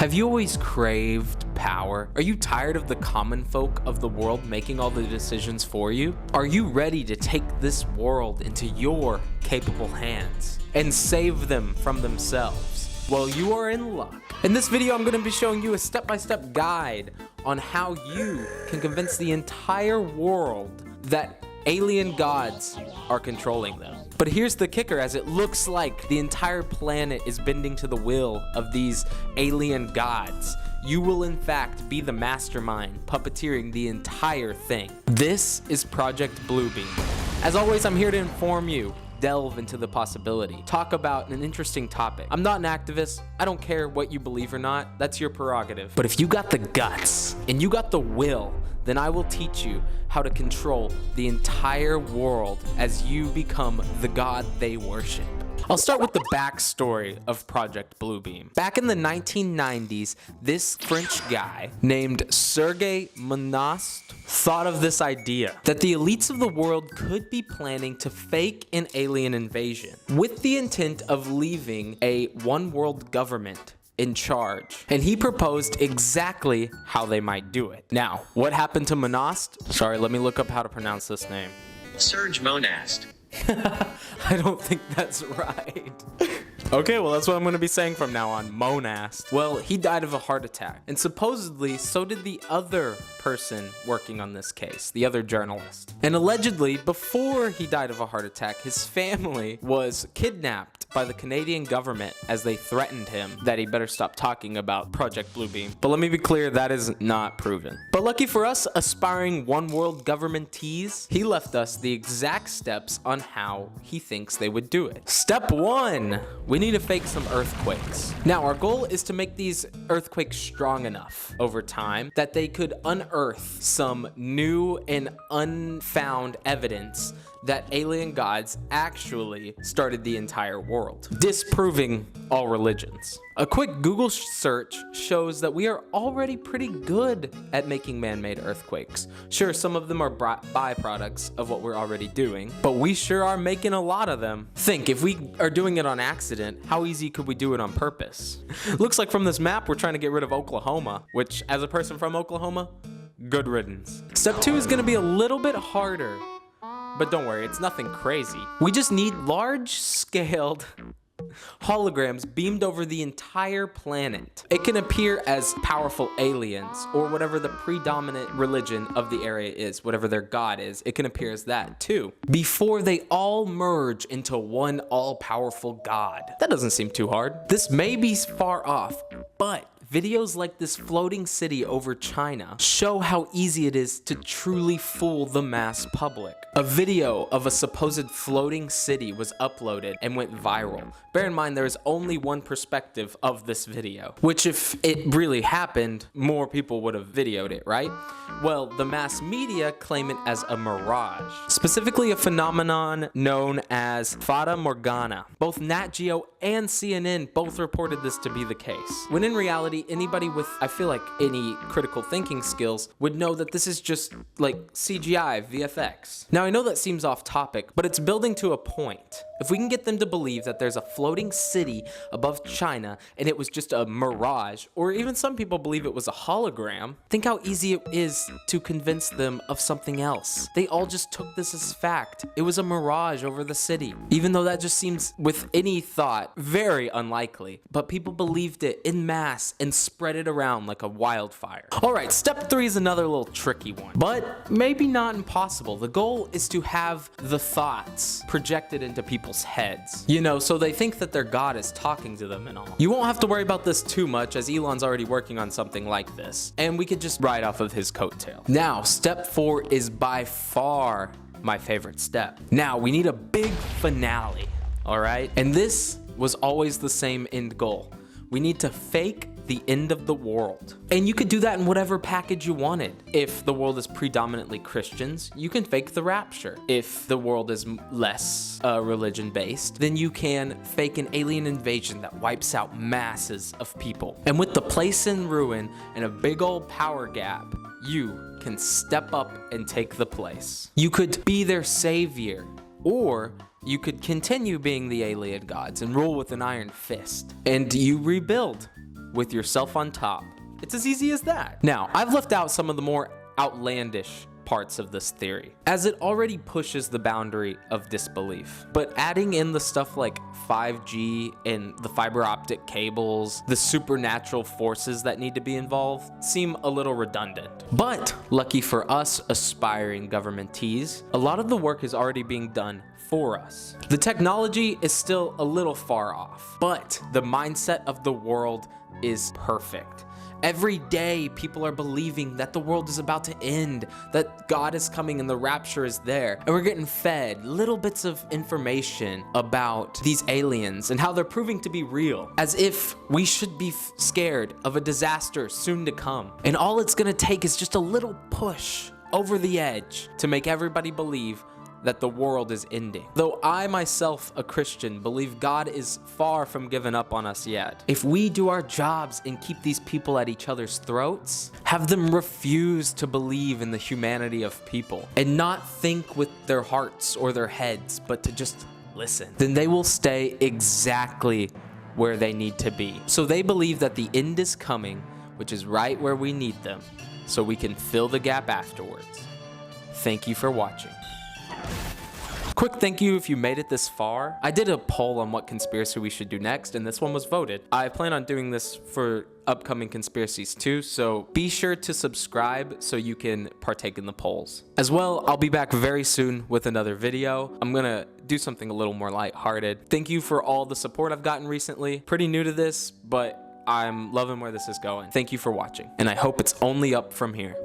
Have you always craved power? Are you tired of the common folk of the world making all the decisions for you? Are you ready to take this world into your capable hands and save them from themselves? Well, you are in luck. In this video, I'm going to be showing you a step-by-step guide on how you can convince the entire world that alien gods are controlling them. But here's the kicker, as it looks like the entire planet is bending to the will of these alien gods. You will in fact be the mastermind puppeteering the entire thing. This is Project Bluebeam. As always, I'm here to inform you, delve into the possibility, talk about an interesting topic. I'm not an activist. I don't care what you believe or not. That's your prerogative. But if you got the guts and you got the will, then I will teach you how to control the entire world as you become the god they worship. I'll start with the backstory of Project Bluebeam. Back in the 1990s, this French guy named Sergei Monast thought of this idea that the elites of the world could be planning to fake an alien invasion with the intent of leaving a one world government in charge. And he proposed exactly how they might do it. Now, what happened to Monast? Sorry, let me look up how to pronounce this name. Serge Monast. I don't think that's right. Okay, well, that's what I'm going to be saying from now on, Monast. Well, he died of a heart attack, and supposedly so did the other person working on this case, the other journalist. And allegedly, before he died of a heart attack, his family was kidnapped by the Canadian government as they threatened him that he better stop talking about Project Bluebeam. But let me be clear, that is not proven. But lucky for us, aspiring one world governmentees, he left us the exact steps on how he thinks they would do it. Step 1, we need to fake some earthquakes. Now, our goal is to make these earthquakes strong enough over time that they could unearth some new and unfound evidence that alien gods actually started the entire world, disproving all religions. A quick Google search shows that we are already pretty good at making man-made earthquakes. Sure, some of them are byproducts of what we're already doing, but we sure are making a lot of them. Think, if we are doing it on accident, how easy could we do it on purpose? Looks like from this map, we're trying to get rid of Oklahoma, which, as a person from Oklahoma, good riddance. Step 2 is gonna be a little bit harder, but don't worry, it's nothing crazy. We just need large-scaled holograms beamed over the entire planet. It can appear as powerful aliens or whatever the predominant religion of the area is, whatever their god is. It can appear as that too, before they all merge into one all-powerful god. That doesn't seem too hard. This may be far off, but videos like this floating city over China show how easy it is to truly fool the mass public. A video of a supposed floating city was uploaded and went viral. Bear in mind, there is only one perspective of this video, which if it really happened, more people would have videoed it, right? Well, the mass media claim it as a mirage, specifically a phenomenon known as Fata Morgana. Both Nat Geo and CNN both reported this to be the case, when in reality, anybody with, I feel like, any critical thinking skills would know that this is just like CGI, VFX. Now, I know that seems off topic, but it's building to a point. If we can get them to believe that there's a floating city above China and it was just a mirage, or even some people believe it was a hologram, think how easy it is to convince them of something else. They all just took this as fact. It was a mirage over the city. Even though that just seems, with any thought, very unlikely. But people believed it en masse and spread it around like a wildfire. Alright, step 3 is another little tricky one, but maybe not impossible. The goal is to have the thoughts projected into people's heads, you know, so they think that their god is talking to them and all. You won't have to worry about this too much, as Elon's already working on something like this, and we could just ride off of his coattail. Now, step 4 is by far my favorite step. Now, we need a big finale, all right? And this was always the same end goal. We need to fake the end of the world. And you could do that in whatever package you wanted. If the world is predominantly Christians, you can fake the rapture. If the world is less religion-based, then you can fake an alien invasion that wipes out masses of people. And with the place in ruin and a big old power gap, you can step up and take the place. You could be their savior, or you could continue being the alien gods and rule with an iron fist. And you rebuild. with yourself on top. It's as easy as that. Now, I've left out some of the more outlandish parts of this theory, as it already pushes the boundary of disbelief. But adding in the stuff like 5G and the fiber optic cables, the supernatural forces that need to be involved, seem a little redundant. But lucky for us aspiring governmentees, a lot of the work is already being done for us. The technology is still a little far off, but the mindset of the world is perfect. Every day, people are believing that the world is about to end, that God is coming and the rapture is there. And we're getting fed little bits of information about these aliens and how they're proving to be real, as if we should be scared of a disaster soon to come. And all it's gonna take is just a little push over the edge to make everybody believe that the world is ending. Though I myself, a Christian, believe God is far from giving up on us yet. If we do our jobs and keep these people at each other's throats, have them refuse to believe in the humanity of people, and not think with their hearts or their heads, but to just listen, then they will stay exactly where they need to be. So they believe that the end is coming, which is right where we need them, so we can fill the gap afterwards. Thank you for watching. Quick thank you if you made it this far. I did a poll on what conspiracy we should do next, and this one was voted. I plan on doing this for upcoming conspiracies too, so be sure to subscribe so you can partake in the polls. As well, I'll be back very soon with another video. I'm gonna do something a little more lighthearted. Thank you for all the support I've gotten recently. Pretty new to this, but I'm loving where this is going. Thank you for watching, and I hope it's only up from here.